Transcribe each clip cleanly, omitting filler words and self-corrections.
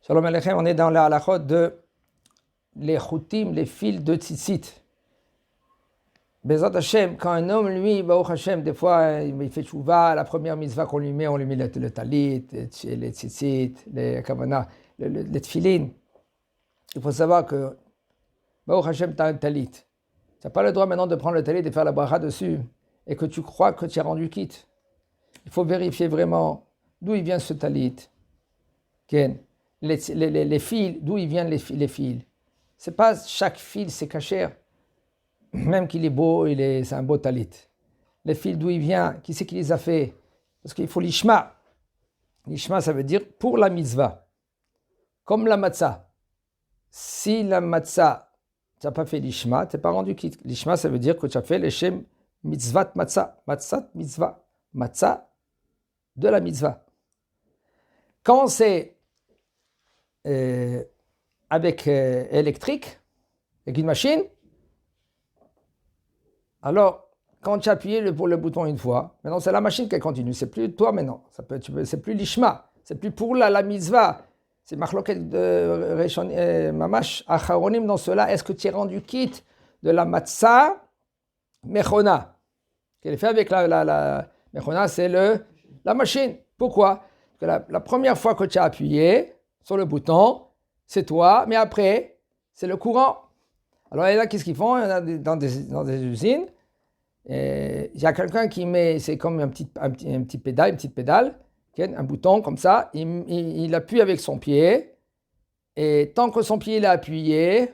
Shalom Aleichem, on est dans la halachot de les choutim, les fils de tzitzit. Bezat Hashem, quand un homme, lui, Baruch Hashem, des fois, il fait tchouva, la première mitzvah qu'on lui met, on lui met le talit, les tzitzit, les kavana, les tfilin. Il faut savoir que Baruch Hashem, tu as un talit. Tu n'as pas le droit maintenant de prendre le talit et de faire la bracha dessus et que tu crois que tu as rendu quitte. Il faut vérifier vraiment d'où il vient ce talit. Les fils, d'où ils viennent les fils. C'est pas chaque fil, c'est cachère. Même qu'il est beau, c'est un beau talit. Les fils, d'où il vient, qui c'est qui les a fait? Parce qu'il faut l'ishma. L'ishma, ça veut dire pour la mitzvah. Comme la matzah. Si la matzah, tu n'as pas fait l'ishma, tu n'es pas rendu quitte. L'ishma, ça veut dire que tu as fait l'Shem mitzvat matzah. Matzat mitzvah. Matzah de la mitzvah. Quand c'est avec électrique, avec une machine, alors quand tu as appuyé pour le bouton une fois, maintenant c'est la machine qui continue, c'est plus toi maintenant, c'est plus l'ishma, c'est plus pour la mitzvah, c'est machloket de mamash acharonim dans cela. Est-ce que tu es rendu quitte de la matzah mechona, qu'elle est fait avec la mechona, c'est la machine. Pourquoi? Parce que la première fois que tu as appuyé sur le bouton, c'est toi, mais après, c'est le courant. Alors là, qu'est-ce qu'ils font? Dans des usines, il y a quelqu'un qui met, c'est comme un petit pédale, une petite pédale, un bouton comme ça, il appuie avec son pied, et tant que son pied est appuyé,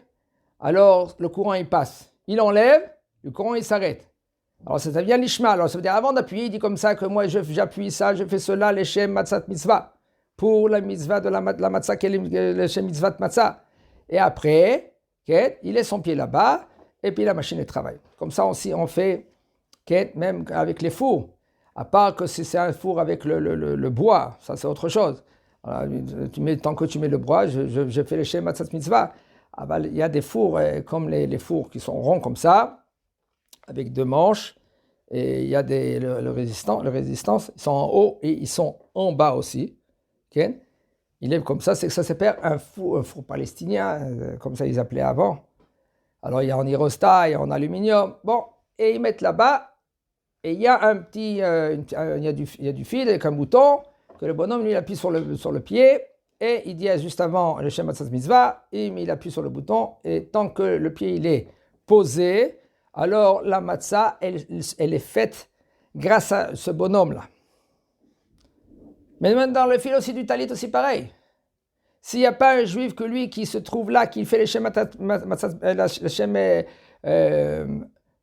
alors le courant il passe. Il enlève, le courant il s'arrête. Alors ça vient l'ishma. Alors ça veut dire avant d'appuyer, il dit comme ça que moi j'appuie ça, je fais cela, l'Shem matzat mitzvah. Pour la mitzvah de la matzah, qui est l'Shem mitzvah matzah. Et après, il laisse son pied là-bas, et puis la machine elle travaille. Comme ça aussi on fait, même avec les fours. À part que si c'est un four avec le bois, ça c'est autre chose. Alors, tant que tu mets le bois, je fais l'Shem matzat mitzvah. Il y a des fours comme les fours qui sont ronds comme ça, avec deux manches, et il y a le résistance, ils sont en haut et ils sont en bas aussi. Okay? Il est comme ça, c'est que ça s'appelle un four palestinien, comme ça ils appelaient avant. Alors il y a en irosta, il y a en aluminium, bon, et ils mettent là-bas, et il y a il y a du fil avec un bouton, que le bonhomme lui appuie sur le pied, et il dit juste avant le Shem Matzat Mitzvah, il appuie sur le bouton, et tant que le pied il est posé, alors la matzah, elle est faite grâce à ce bonhomme-là. Mais même dans le fil aussi du talit, aussi pareil. S'il n'y a pas un juif que lui qui se trouve là, qui fait les shem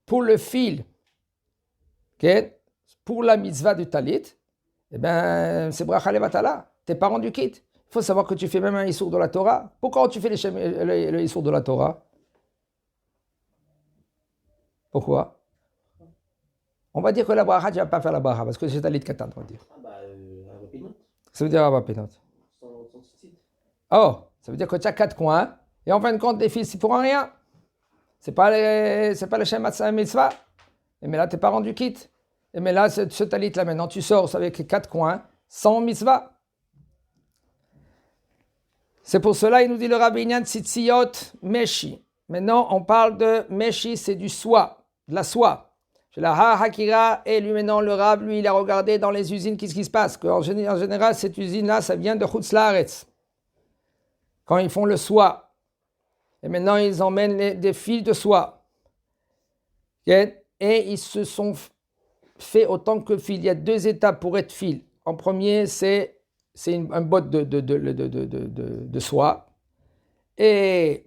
pour le fil, okay, pour la mitzvah du talit, eh bien, c'est bracha levatala. Tu n'es pas rendu quitte. Il faut savoir que tu fais même un issour de la Torah. Pourquoi tu fais le issour de la Torah? Pourquoi? On va dire que la bracha, tu ne vas pas faire la bracha, parce que c'est talit katan, on va dire. Ça veut dire Abba Pinot. Oh, ça veut dire que tu as 4 coins, et en fin de compte, les fils, c'est pour rien. C'est pas le Shem Matzah Mitzvah. Mais là, tu n'es pas rendu quitte. Mais là, ce talit-là, maintenant, tu sors avec 4 coins, sans mitzvah. C'est pour cela, il nous dit le rabbinyan tzitziyot meshi. Maintenant, on parle de meshi, c'est du soie, de la soie. Chez la Ha-Hakira, et lui maintenant, le Rab, lui, il a regardé dans les usines, qu'est-ce qui se passe? En général, cette usine-là, ça vient de Chutz Laaretz. Quand ils font le soie. Et maintenant, ils emmènent des fils de soie. Et ils se sont fait autant que fil. Il y a 2 étapes pour être fil. En premier, c'est un botte de soie. Et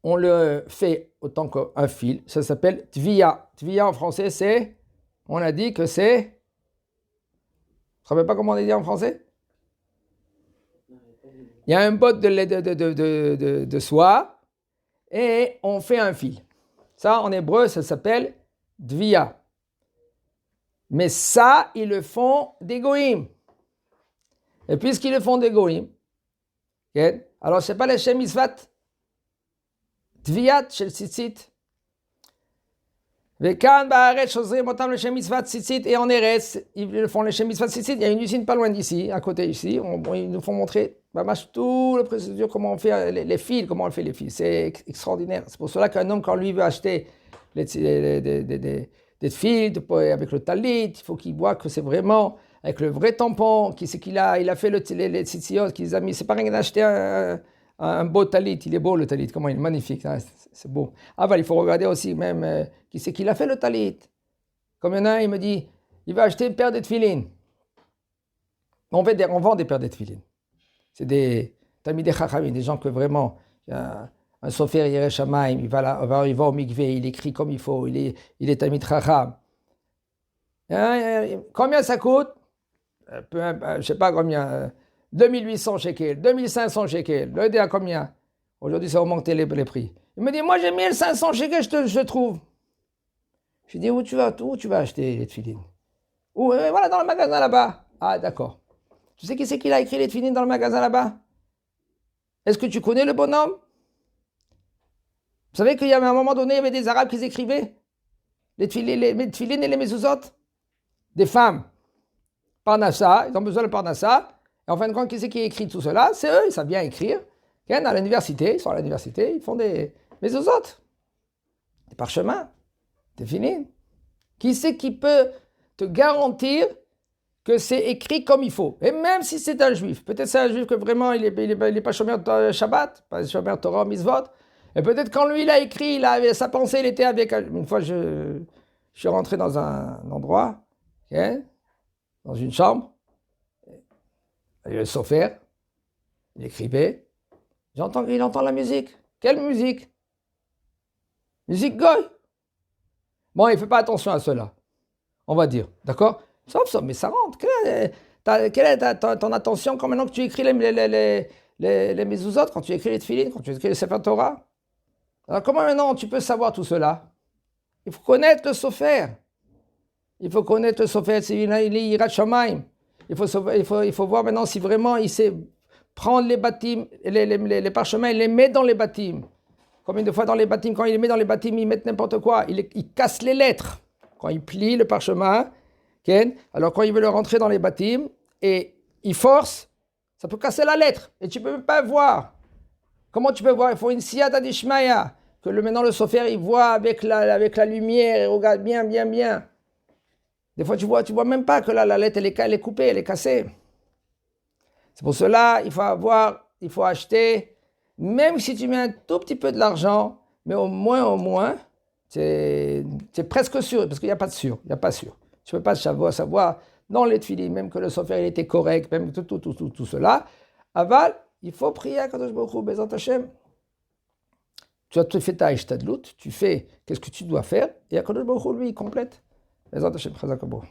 on le fait autant qu'un fil. Ça s'appelle tvia. Tvia en français, on a dit que c'est... Tu ne te rappelles pas comment on a dit en français? Il y a un botte de soie et on fait un fil. Ça, en hébreu, ça s'appelle tvia. Mais ça, ils le font des goïms. Et puisqu'ils le font des goïms, okay, alors ce n'est pas le Shem Mitzvat Tviyat shel tzitzit. Vekan ba'aretz shozrim otam l'shem mitzvah tzitzit, et en Eretz, ils le font l'shem mitzvah tzitzit. Il y a une usine pas loin d'ici, à côté ici. Ils nous font montrer tout le procédure, comment on fait les fils, comment on fait les fils. C'est extraordinaire. C'est pour cela qu'un homme, quand lui veut acheter des fils avec le talit, il faut qu'il voit que c'est vraiment avec le vrai tampon, il a fait les tzitziot qu'il a mis. C'est pas rien d'acheter un beau talit, il est beau le talit, comment il est magnifique, hein, c'est beau. Ah il faut regarder aussi même qui c'est qu'il a fait le talit. Comme il y en a un, il me dit, il va acheter une paire de tefilines. On vend des paires de tefilines. C'est des talmidei chachamim, des gens que vraiment, un sofer Yireh Shamayim, il va au mikvé, il écrit comme il faut, il est talmid chacham. Combien ça coûte? Je ne sais pas combien, 2800 shekels, 2500 shekels, le dé à combien? Aujourd'hui, ça a augmenté les prix. Il me dit, moi j'ai 1500 shekels, je trouve. Je lui dis, où tu vas acheter les tefilines? Voilà, dans le magasin là-bas. Ah, d'accord. Tu sais qui c'est qui a écrit les tefilines dans le magasin là-bas? Est-ce que tu connais le bonhomme? Vous savez qu'il y avait un moment donné, il y avait des Arabes qui écrivaient les tefilines et les mezuzot? Des femmes. Parnassa, ils ont besoin de Parnassa. Et en fin de compte, qui c'est qui écrit tout cela? C'est eux, ils savent bien écrire. À l'université, ils sont à l'université, ils font des mezuzot, des parchemins, des tefilines. Qui c'est qui peut te garantir que c'est écrit comme il faut? Et même si c'est un juif, peut-être c'est un juif que vraiment il est pas shomer Shabbat, pas shomer Torah, mitzvot. Et peut-être quand lui il a écrit, sa pensée, il était avec. Une fois, je suis rentré dans un endroit, dans une chambre, il y avait le sofer, il écrivait, il entend la musique. Quelle musique? Musique goy. Bon, il ne fait pas attention à cela, on va dire, d'accord? Sauf, mais ça rentre. Quelle est ton attention quand maintenant que tu écris les mezuzot, quand tu écris les tefilines, quand tu écris les sefer Torah? Alors comment maintenant tu peux savoir tout cela? Il faut connaître le sofer. Il faut connaître le sofer, il est Yirat Shamayim. Il faut voir maintenant si vraiment il sait prendre les bâtiments, les parchemins, il les met dans les bâtiments. Combien de fois dans les bâtiments, quand il les met dans les bâtiments, il met n'importe quoi, il casse les lettres. Quand il plie le parchemin, alors quand il veut le rentrer dans les bâtiments et il force, ça peut casser la lettre et tu ne peux même pas voir. Comment tu peux voir? Il faut une siyata d'Ishmaïa, que maintenant le sofer il voit avec la lumière, il regarde bien. Des fois tu vois même pas que la lettre elle est coupée, elle est cassée. C'est pour cela il faut acheter, même si tu mets un tout petit peu de l'argent, mais au moins, c'est presque sûr, parce qu'il n'y a pas de sûr, il n'y a pas sûr. Tu ne peux pas savoir dans les tefilines, même que le sofer il était correct, même tout cela. Aval, il faut prier à Kadosh Baruch Hu, Bezrat Hashem. Tu as fait ta ishtadlut, tu fais qu'est-ce que tu dois faire, et à Kadosh Baruch Hu, lui, il complète. Bezrat Hashem, Chazak Abo.